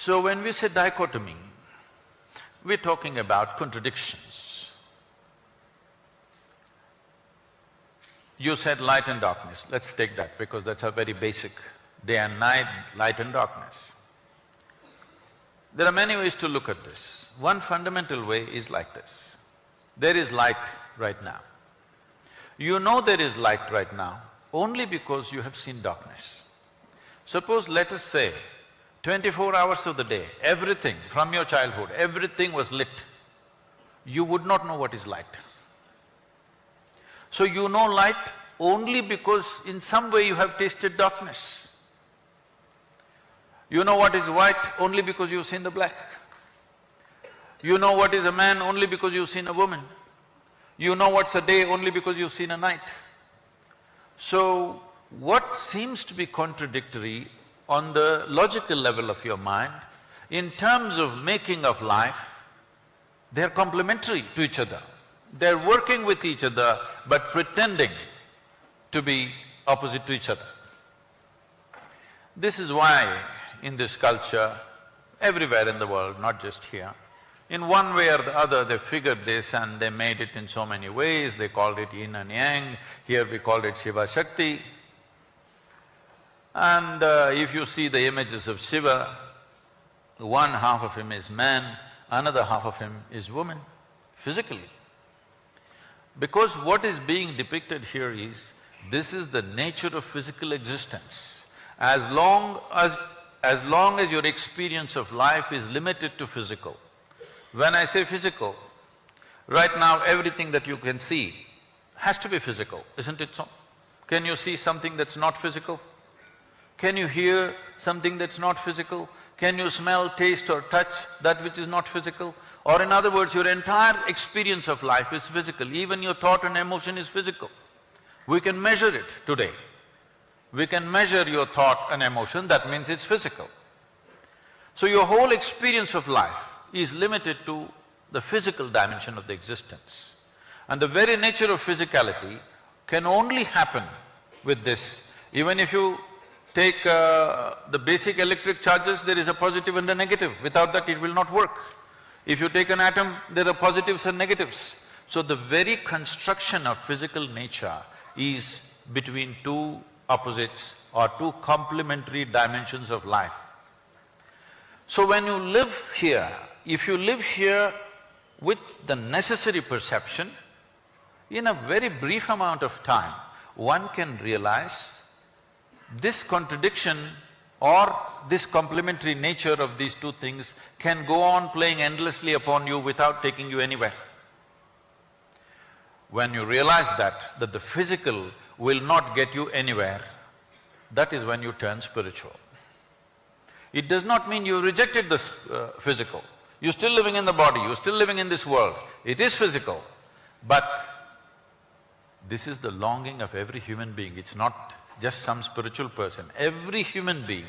So when we say dichotomy, we're talking about contradictions. You said light and darkness, let's take that because that's a very basic, day and night, light and darkness. There are many ways to look at this. One fundamental way is like this. There is light right now. You know there is light right now only because you have seen darkness. Suppose, let us say, 24 hours of the day, everything from your childhood, everything was lit, you would not know what is light. So you know light only because in some way you have tasted darkness. You know what is white only because you've seen the black. You know what is a man only because you've seen a woman. You know what's a day only because you've seen a night. So, what seems to be contradictory on the logical level of your mind, in terms of making of life, they're complementary to each other. They're working with each other but pretending to be opposite to each other. This is why in this culture, everywhere in the world, not just here, in one way or the other they figured this and they made it in so many ways, they called it yin and yang, here we called it Shiva Shakti. And if you see the images of Shiva, one half of him is man, another half of him is woman, physically. Because what is being depicted here is, this is the nature of physical existence. As long as your experience of life is limited to physical. When I say physical, right now everything that you can see has to be physical, isn't it so? Can you see something that's not physical? Can you hear something that's not physical? Can you smell, taste or touch that which is not physical? Or in other words, your entire experience of life is physical, even your thought and emotion is physical. We can measure it today. We can measure your thought and emotion, that means it's physical. So your whole experience of life is limited to the physical dimension of the existence. And the very nature of physicality can only happen with this. Even if you take the basic electric charges, there is a positive and a negative. Without that, it will not work. If you take an atom, there are positives and negatives. So the very construction of physical nature is between two opposites or two complementary dimensions of life. So when you live here, if you live here with the necessary perception, in a very brief amount of time, one can realize this contradiction or this complementary nature of these two things can go on playing endlessly upon you without taking you anywhere. When you realize that the physical will not get you anywhere, that is when you turn spiritual. It does not mean you rejected the physical. You're still living in the body, you're still living in this world. It is physical, but this is the longing of every human being. It's not just some spiritual person. Every human being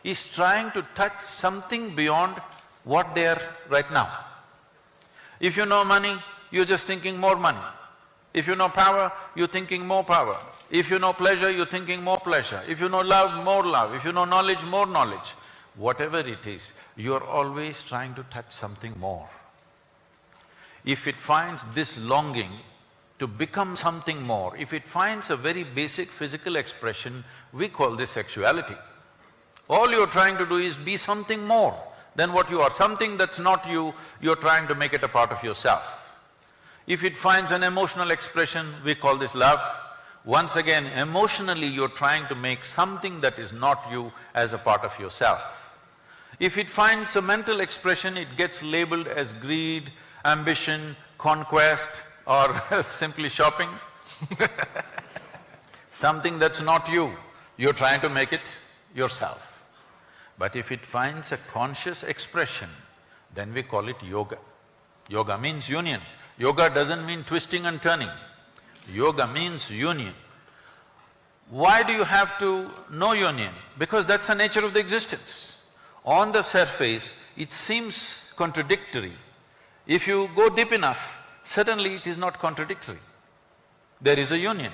is trying to touch something beyond what they are right now. If you know money, you're just thinking more money. If you know power, you're thinking more power. If you know pleasure, you're thinking more pleasure. If you know love, more love. If you know knowledge, more knowledge. Whatever it is, you're always trying to touch something more. If it finds this longing to become something more, if it finds a very basic physical expression, we call this sexuality. All you're trying to do is be something more than what you are. Something that's not you, you're trying to make it a part of yourself. If it finds an emotional expression, we call this love. Once again, emotionally you're trying to make something that is not you as a part of yourself. If it finds a mental expression, it gets labeled as greed, ambition, conquest or simply shopping. Something that's not you, you're trying to make it yourself. But if it finds a conscious expression, then we call it yoga. Yoga means union. Yoga doesn't mean twisting and turning. Yoga means union. Why do you have to know union? Because that's the nature of the existence. On the surface, it seems contradictory. If you go deep enough, suddenly it is not contradictory. There is a union.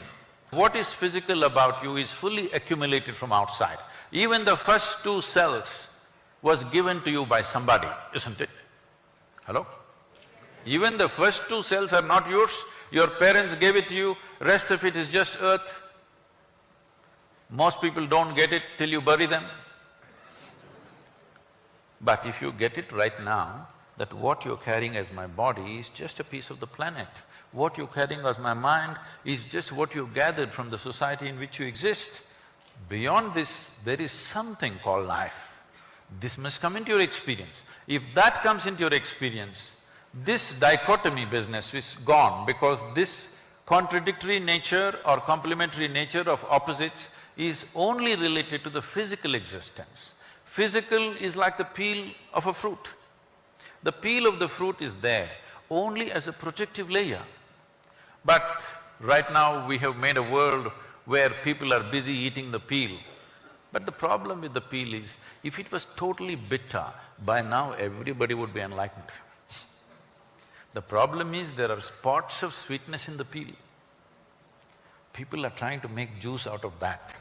What is physical about you is fully accumulated from outside. Even the first two cells was given to you by somebody, isn't it? Hello? Even the first two cells are not yours, your parents gave it to you, rest of it is just earth. Most people don't get it till you bury them. But if you get it right now, that what you're carrying as my body is just a piece of the planet. What you're carrying as my mind is just what you gathered from the society in which you exist. Beyond this, there is something called life. This must come into your experience. If that comes into your experience, this dichotomy business is gone, because this contradictory nature or complementary nature of opposites is only related to the physical existence. Physical is like the peel of a fruit. The peel of the fruit is there only as a protective layer. But right now we have made a world where people are busy eating the peel. But the problem with the peel is, if it was totally bitter, by now everybody would be enlightened. The problem is there are spots of sweetness in the peel. People are trying to make juice out of that.